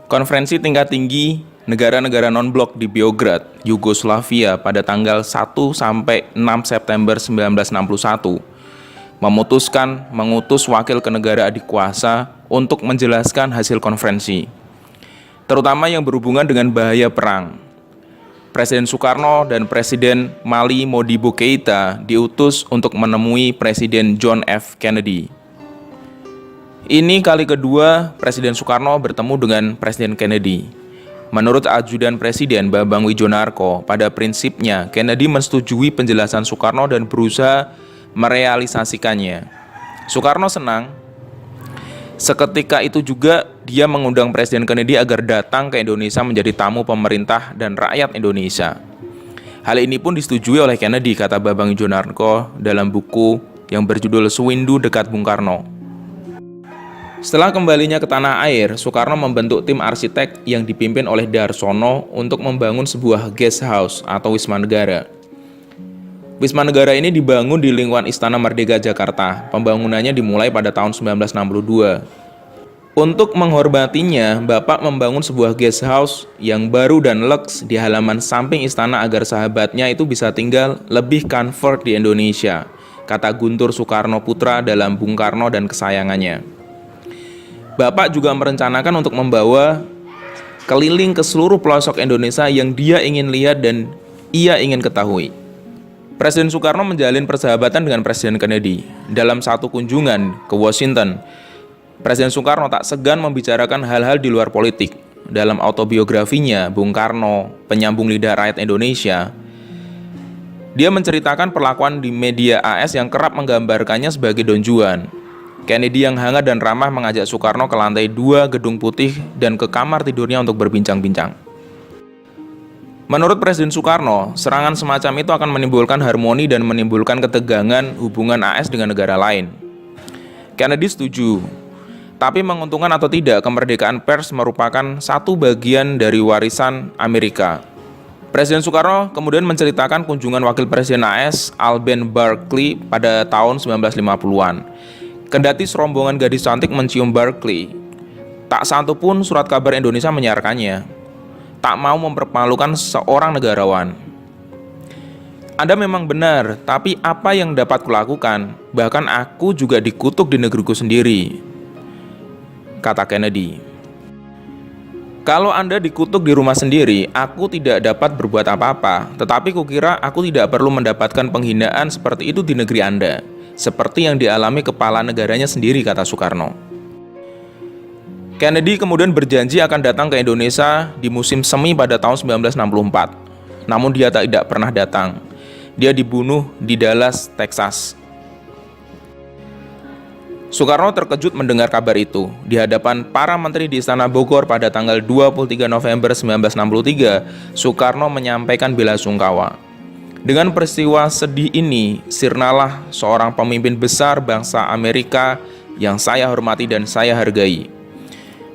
Konferensi tingkat tinggi negara-negara non-blok di Beograd, Yugoslavia pada tanggal 1 sampai 6 September 1961 memutuskan mengutus wakil ke negara adik kuasa untuk menjelaskan hasil konferensi, terutama yang berhubungan dengan bahaya perang. Presiden Soekarno dan Presiden Mali Modibo Keïta diutus untuk menemui Presiden John F. Kennedy. Ini kali kedua Presiden Soekarno bertemu dengan Presiden Kennedy. Menurut ajudan Presiden Bambang Wijonarko, pada prinsipnya Kennedy menyetujui penjelasan Soekarno dan berusaha merealisasikannya. Soekarno senang. Seketika itu juga dia mengundang Presiden Kennedy agar datang ke Indonesia menjadi tamu pemerintah dan rakyat Indonesia. Hal ini pun disetujui oleh Kennedy, kata Bambang Wijonarko dalam buku yang berjudul Sewindu Dekat Bung Karno. Setelah kembalinya ke tanah air, Soekarno membentuk tim arsitek yang dipimpin oleh Darsono untuk membangun sebuah guest house atau Wisma Negara. Wisma Negara ini dibangun di lingkungan Istana Merdeka Jakarta. Pembangunannya dimulai pada tahun 1962. Untuk menghormatinya, Bapak membangun sebuah guest house yang baru dan leks di halaman samping istana agar sahabatnya itu bisa tinggal lebih comfort di Indonesia, kata Guntur Soekarno Putra dalam Bung Karno dan Kesayangannya. Bapak juga merencanakan untuk membawa keliling ke seluruh pelosok Indonesia yang dia ingin lihat dan ia ingin ketahui. Presiden Soekarno menjalin persahabatan dengan Presiden Kennedy. Dalam satu kunjungan ke Washington, Presiden Soekarno tak segan membicarakan hal-hal di luar politik. Dalam autobiografinya, Bung Karno, Penyambung Lidah Rakyat Indonesia, dia menceritakan perlakuan di media AS yang kerap menggambarkannya sebagai Don Juan. Kennedy yang hangat dan ramah mengajak Soekarno ke lantai 2 Gedung Putih dan ke kamar tidurnya untuk berbincang-bincang. Menurut Presiden Soekarno, serangan semacam itu akan menimbulkan harmoni dan menimbulkan ketegangan hubungan AS dengan negara lain. Kennedy setuju, tapi menguntungkan atau tidak, kemerdekaan pers merupakan satu bagian dari warisan Amerika. Presiden Soekarno kemudian menceritakan kunjungan wakil Presiden AS, Alben Barkley, pada tahun 1950-an. Kendati serombongan gadis cantik mencium Barkley, tak satu pun surat kabar Indonesia menyiarkannya. Tak mau mempermalukan seorang negarawan. Anda memang benar, tapi apa yang dapat kulakukan? Bahkan aku juga dikutuk di negeriku sendiri, kata Kennedy. Kalau Anda dikutuk di rumah sendiri, aku tidak dapat berbuat apa-apa. Tetapi kukira aku tidak perlu mendapatkan penghinaan seperti itu di negeri Anda, seperti yang dialami kepala negaranya sendiri, kata Soekarno. Kennedy kemudian berjanji akan datang ke Indonesia di musim semi pada tahun 1964. Namun dia tidak pernah datang. Dia dibunuh di Dallas, Texas. Soekarno terkejut mendengar kabar itu. Di hadapan para menteri di Istana Bogor pada tanggal 23 November 1963, Soekarno menyampaikan bela-sungkawa. Dengan peristiwa sedih ini, sirnalah seorang pemimpin besar bangsa Amerika yang saya hormati dan saya hargai.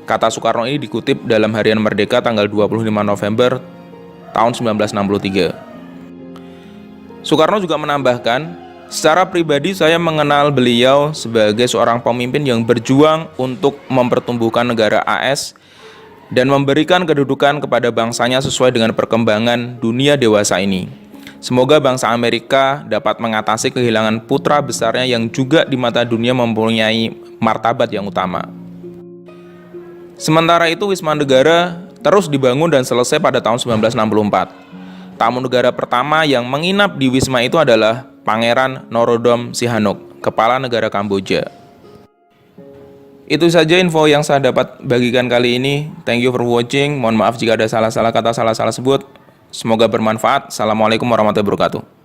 Kata Soekarno ini dikutip dalam Harian Merdeka tanggal 25 November tahun 1963. Soekarno juga menambahkan, secara pribadi saya mengenal beliau sebagai seorang pemimpin yang berjuang untuk mempertumbuhkan negara AS dan memberikan kedudukan kepada bangsanya sesuai dengan perkembangan dunia dewasa ini. Semoga bangsa Amerika dapat mengatasi kehilangan putra besarnya yang juga di mata dunia mempunyai martabat yang utama. Sementara itu, Wisma Negara terus dibangun dan selesai pada tahun 1964. Tamu negara pertama yang menginap di Wisma itu adalah Pangeran Norodom Sihanouk, Kepala Negara Kamboja. Itu saja info yang saya dapat bagikan kali ini. Thank you for watching. Mohon maaf jika ada salah-salah kata, salah-salah sebut. Semoga bermanfaat. Assalamualaikum warahmatullahi wabarakatuh.